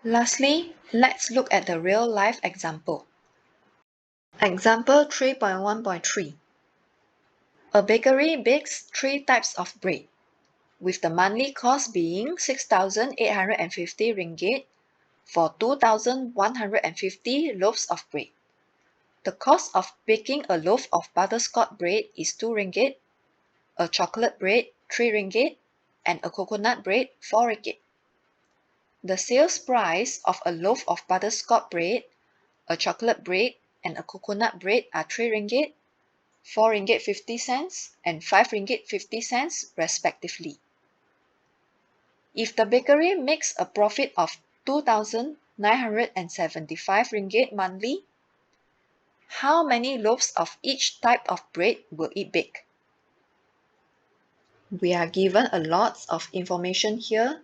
Lastly, let's look at the real-life example. Example 3.1.3. A bakery bakes 3 types of bread, with the monthly cost being 6,850 ringgit for 2,150 loaves of bread. The cost of baking a loaf of butterscotch bread is 2 ringgit, a chocolate bread 3 ringgit, and a coconut bread 4 ringgit. The sales price of a loaf of butterscotch bread, a chocolate bread, and a coconut bread are 3 ringgit, 4 ringgit 50 cents, and 5 ringgit 50 cents respectively. If the bakery makes a profit of 2,975 ringgit monthly, how many loaves of each type of bread will it bake? We are given a lot of information here.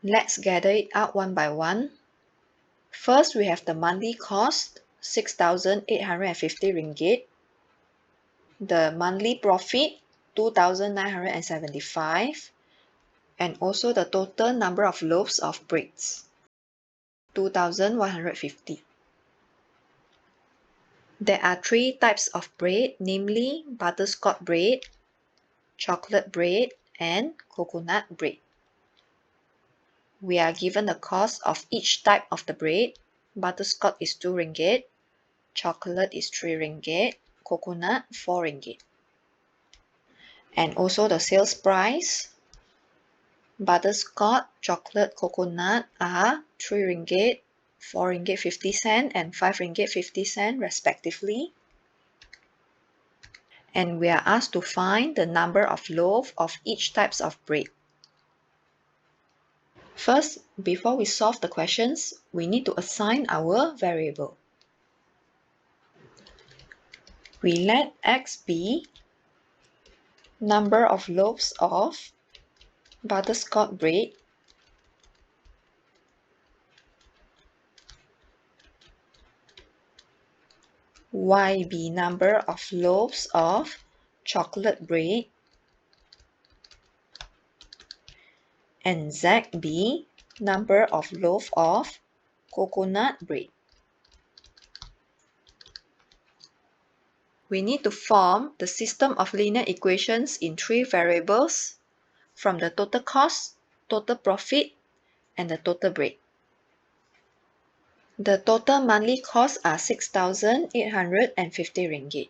Let's gather it out one by one. First, we have the monthly cost, 6,850 ringgit. The monthly profit, 2,975. And also the total number of loaves of breads, 2,150. There are 3 types of bread, namely butterscotch bread, chocolate bread, and coconut bread. We are given the cost of each type of the bread. Butterscotch is 2 ringgit, chocolate is 3 ringgit, coconut 4 ringgit. And also the sales price. Butterscotch, chocolate, coconut are 3 ringgit, 4 ringgit 50 cent, and 5 ringgit 50 cent respectively. And we are asked to find the number of loaves of each types of bread. First, before we solve the questions, we need to assign our variable. We let x be number of loaves of butterscotch bread, y be number of loaves of chocolate bread, and z be number of loaves of coconut bread. We need to form the system of linear equations in 3 variables from the total cost, total profit, and the total bread. The total monthly costs are 6,850 ringgit.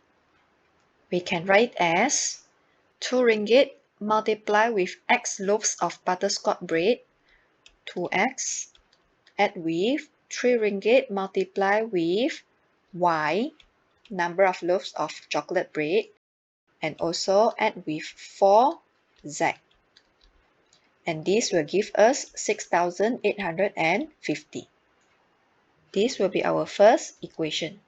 We can write as 2 ringgit multiplied with x loaves of butterscotch bread, 2x, add with 3 ringgit multiplied with y, number of loaves of chocolate bread, and also add with 4z. And this will give us 6,850. This will be our first equation.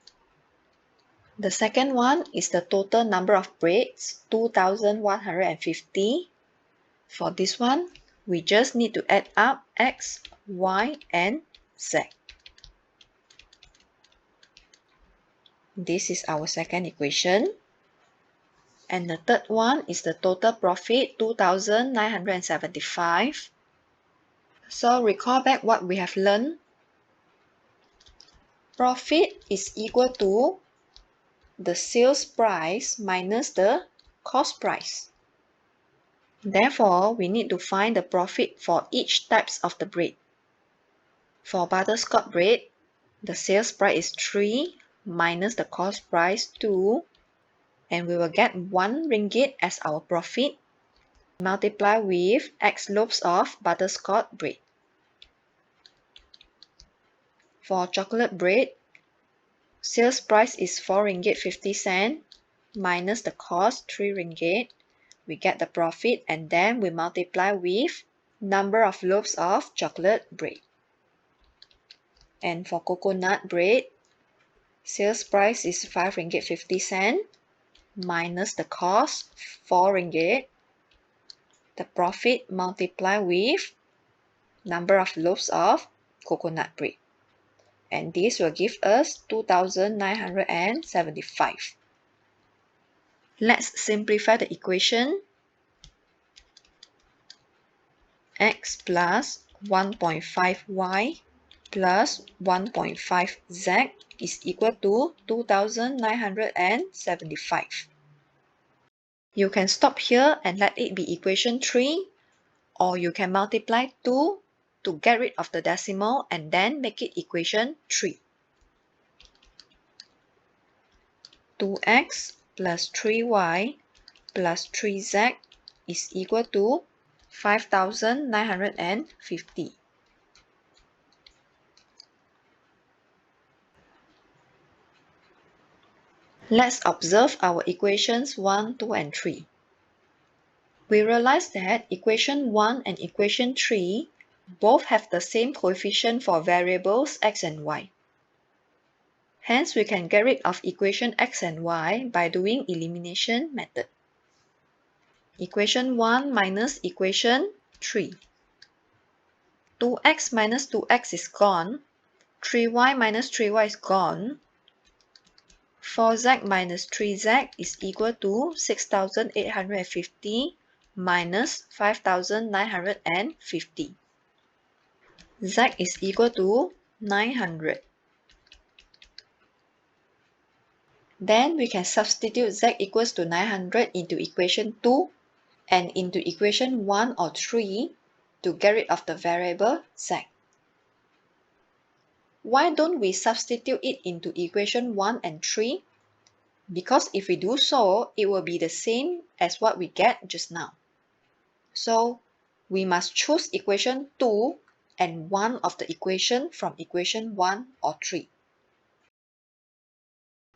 The second one is the total number of breads, 2,150. For this one, we just need to add up x, y, and z. This is our second equation. And the third one is the total profit, 2,975. So recall back what we have learned. Profit is equal to the sales price minus the cost price. Therefore, we need to find the profit for each types of the bread. For butterscotch bread, the sales price is 3 minus the cost price 2, and we will get 1 ringgit as our profit, multiply with x loaves of butterscotch bread. For chocolate bread, sales price is 4 ringgit 50 cent minus the cost 3 ringgit. We get the profit, and then we multiply with number of loaves of chocolate bread. And for coconut bread, sales price is 5 ringgit 50 cent minus the cost 4 ringgit. The profit multiply with number of loaves of coconut bread. And this will give us 2,975. Let's simplify the equation. X plus 1.5y plus 1.5z is equal to 2,975. You can stop here and let it be equation 3, or you can multiply 2 to get rid of the decimal and then make it equation 3. 2x plus 3y plus 3z is equal to 5,950. Let's observe our equations 1, 2, and 3. We realize that equation 1 and equation 3 both have the same coefficient for variables x and y. Hence, we can get rid of equation x and y by doing elimination method. Equation 1 minus equation 3. 2x minus 2x is gone. 3y minus 3y is gone. 4z minus 3z is equal to 6,850 minus 5,950. Z is equal to 900. Then we can substitute z equals to 900 into equation 2 and into equation 1 or 3 to get rid of the variable z. Why don't we substitute it into equation 1 and 3? Because if we do so, it will be the same as what we get just now. So we must choose equation 2 and one of the equation from equation 1 or 3.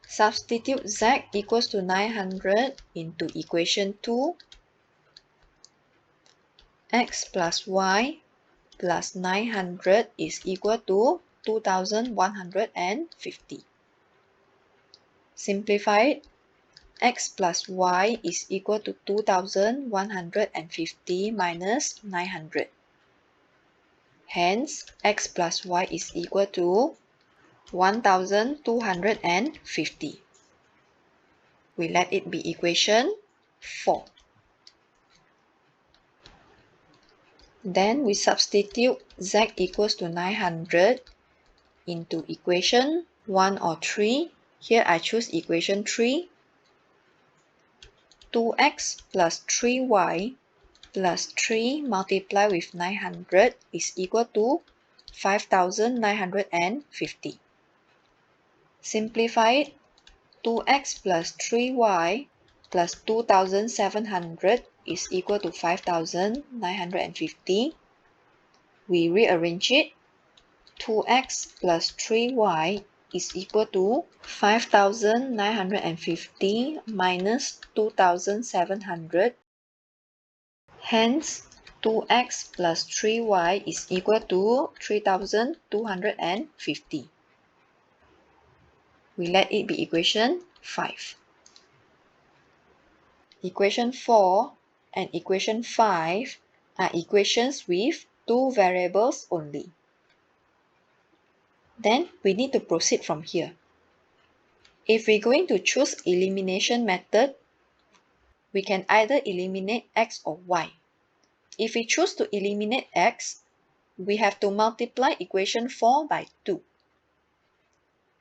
Substitute z equals to 900 into equation 2. X plus y plus 900 is equal to 2,150. Simplified, x plus y is equal to 2,150 minus 900. Hence, x plus y is equal to 1,250. We let it be equation 4. Then we substitute z equals to 900 into equation 1 or 3. Here I choose equation 3. 2x plus 3y plus 3 multiplied with 900 is equal to 5,950. Simplified, 2x plus 3y plus 2,700 is equal to 5,950. We rearrange it. 2x plus 3y is equal to 5,950 minus 2,700. Hence, 2x plus 3y is equal to 3,250. We let it be equation 5. Equation 4 and equation 5 are equations with two variables only. Then we need to proceed from here. If we're going to choose elimination method, we can either eliminate x or y. If we choose to eliminate x, we have to multiply equation 4 by 2.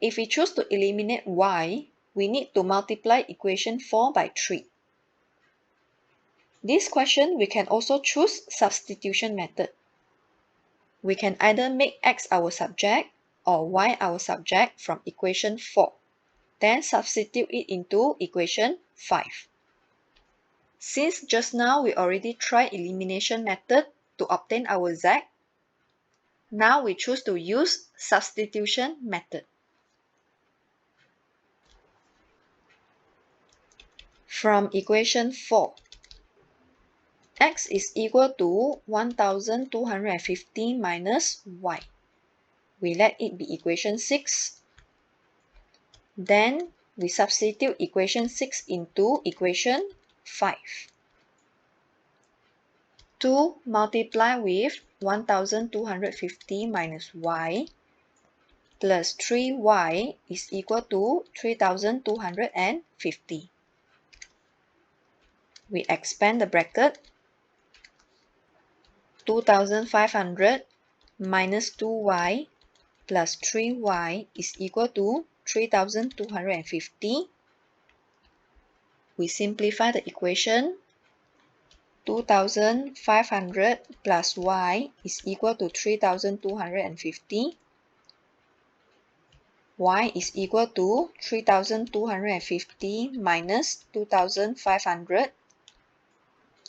If we choose to eliminate y, we need to multiply equation 4 by 3. This question, we can also choose substitution method. We can either make x our subject or y our subject from equation 4. Then substitute it into equation 5. Since just now we already tried elimination method to obtain our z, now we choose to use substitution method. From equation 4, x is equal to 1,250 minus y. We let it be equation 6. Then we substitute equation 6 into equation 5. 2 multiply with 1,250 minus y plus 3y is equal to 3,250. We expand the bracket. 2,500 minus 2y plus 3y is equal to 3,250. We simplify the equation. 2,500 plus y is equal to 3,250. Y is equal to 3,250 minus 2,500.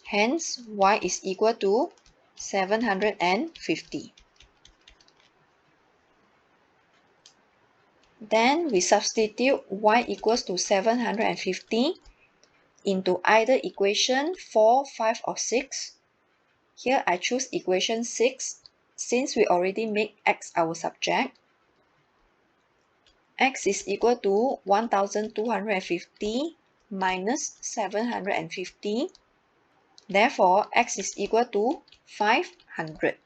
Hence, y is equal to 750. Then we substitute y equals to 750 into either equation 4, 5 or 6. Here I choose equation 6 since we already made x our subject. X is equal to 1,250 minus 750. Therefore, x is equal to 500.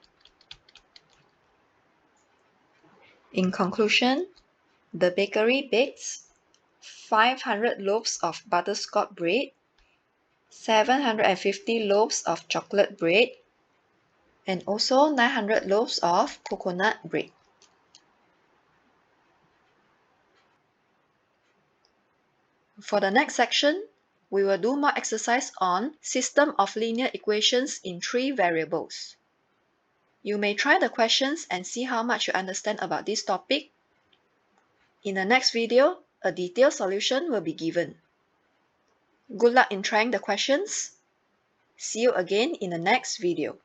In conclusion, the bakery bakes 500 loaves of butterscotch bread, 750 loaves of chocolate bread, and also 900 loaves of coconut bread. For the next section, we will do more exercise on system of linear equations in 3 variables. You may try the questions and see how much you understand about this topic. In the next video, a detailed solution will be given. Good luck in trying the questions. See you again in the next video.